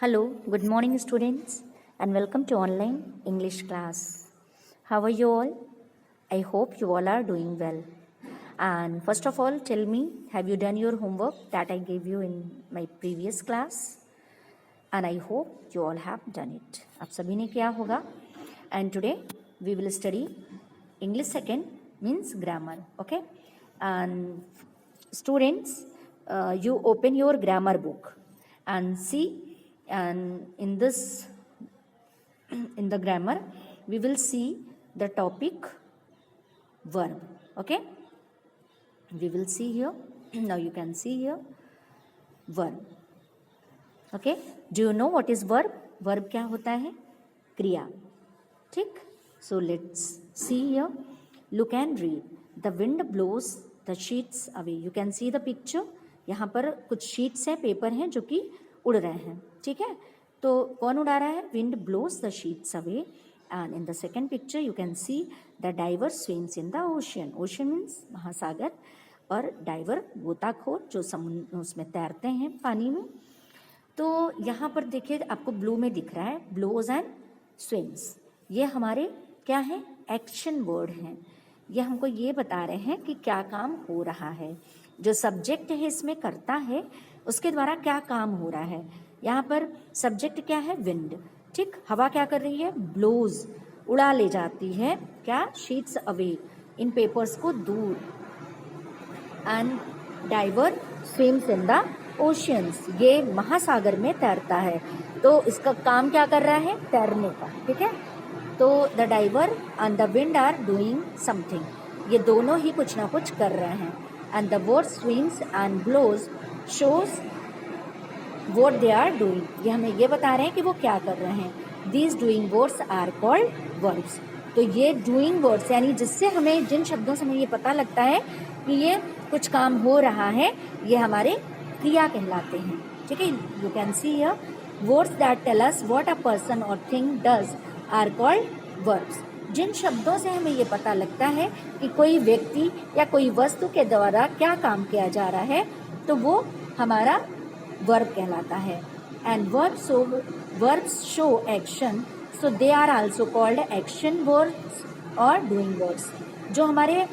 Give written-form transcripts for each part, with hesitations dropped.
Hello, good morning students and welcome to online English class. How are you all? I hope you all are doing well. And first of all, tell me, have you done your homework that I gave you in my previous class? And I hope you all have done it. आप सभी ने किया होगा. And today we will study English second means grammar. Okay? And students, you open your grammar book and see. And in the grammar we will see the topic verb. Okay, we will see here. Now you can see here verb. Okay, do you know what is verb? Verb क्या होता है? क्रिया. ठीक. So let's see here. Look and read. The wind blows the sheets away. You can see the picture. यहाँ पर कुछ sheets है, paper हैं जो कि उड़ रहे हैं. ठीक है, तो कौन उड़ा रहा है? Wind blows the sheets away. And in the second picture you can see the diver swims in the ocean. Ocean means महासागर, और डाइवर गोताखोर जो समुद्र उसमें तैरते हैं पानी में. तो यहाँ पर देखिए आपको ब्लू में दिख रहा है ब्लोज एंड स्विम्स. ये हमारे क्या है? एक्शन वर्ड हैं. ये हमको ये बता रहे हैं कि क्या काम हो रहा है. जो सब्जेक्ट है इसमें करता है, उसके द्वारा क्या काम हो रहा है. यहाँ पर सब्जेक्ट क्या है? विंड. ठीक, हवा क्या कर रही है? ब्लोज, उड़ा ले जाती है. क्या? शीट्स अवे, इन पेपर्स को दूर. And diver swims in the oceans, ये महासागर में तैरता है. तो इसका काम क्या कर रहा है? तैरने का. ठीक है, तो the diver and the wind are doing something. ये दोनों ही कुछ ना कुछ कर रहे हैं. And the word swims and blows shows what they are doing. ये हमें ये बता रहे हैं कि वो क्या कर रहे हैं. These doing words are called verbs. तो ये doing words यानी जिससे हमें, जिन शब्दों से हमें ये पता लगता है कि ये कुछ काम हो रहा है, ये हमारे क्रिया कहलाते हैं. ठीक है, you can see here words that tell us what a person or thing does are called verbs. जिन शब्दों से हमें ये पता लगता है कि कोई व्यक्ति या कोई वस्तु के द्वारा क्या काम किया जा रहा है, तो वो हमारा वर्ब कहलाता है. And verbs show action, so they are also called action words और doing words. जो हमारे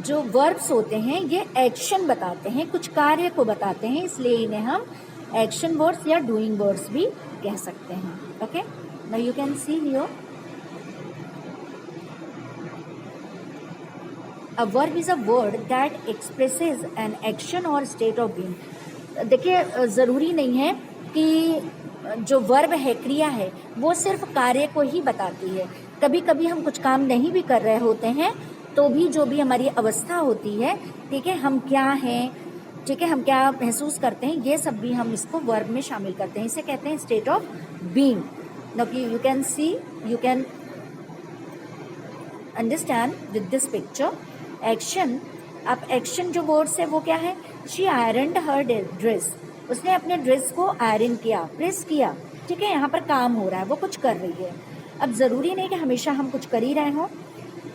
जो verbs होते हैं ये एक्शन बताते हैं, कुछ कार्य को बताते हैं, इसलिए इन्हें हम एक्शन वर्ड्स या डूइंग वर्ड्स भी कह सकते हैं. Okay, now you can see here a verb is a word that expresses an action or state of being. देखिए, ज़रूरी नहीं है कि जो वर्ब है, क्रिया है, वो सिर्फ कार्य को ही बताती है. कभी कभी हम कुछ काम नहीं भी कर रहे होते हैं तो भी जो भी हमारी अवस्था होती है, ठीक है, हम क्या हैं, ठीक है, हम क्या महसूस करते हैं, ये सब भी हम इसको वर्ब में शामिल करते हैं. इसे कहते हैं state of being. Now you can C, you can understand with this picture. Action, अब एक्शन जो वर्ड्स है वो क्या है? She ironed her dress. उसने अपने ड्रेस को आयरन किया, प्रेस किया. ठीक है, यहाँ पर काम हो रहा है, वो कुछ कर रही है. अब ज़रूरी नहीं कि हमेशा हम कुछ कर ही रहे हों.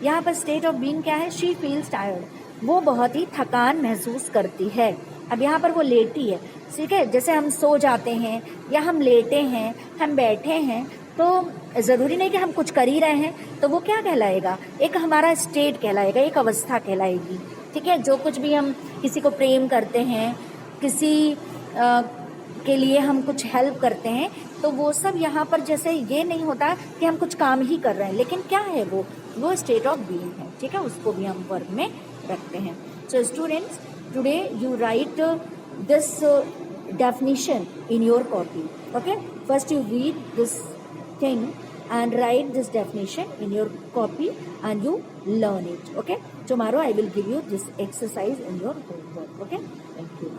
यहाँ पर स्टेट ऑफ बीइंग क्या है? She feels tired. वो बहुत ही थकान महसूस करती है. अब यहाँ पर वो लेटी है. ठीक है, जैसे हम सो जाते हैं या हम लेटे हैं, हम बैठे हैं, तो ज़रूरी नहीं कि हम कुछ कर ही रहे हैं, तो वो क्या कहलाएगा? एक हमारा स्टेट कहलाएगा, एक अवस्था कहलाएगी. ठीक है, जो कुछ भी हम किसी को प्रेम करते हैं, किसी के लिए हम कुछ हेल्प करते हैं, तो वो सब यहाँ पर जैसे ये नहीं होता कि हम कुछ काम ही कर रहे हैं, लेकिन क्या है वो स्टेट ऑफ बीइंग है. ठीक है, उसको भी हम वर्ब में रखते हैं. So students, today you right this definition in your copy. Okay, first you read this thing and write this definition in your copy and you learn it. Okay, tomorrow I will give you this exercise in your homework. Okay, thank you.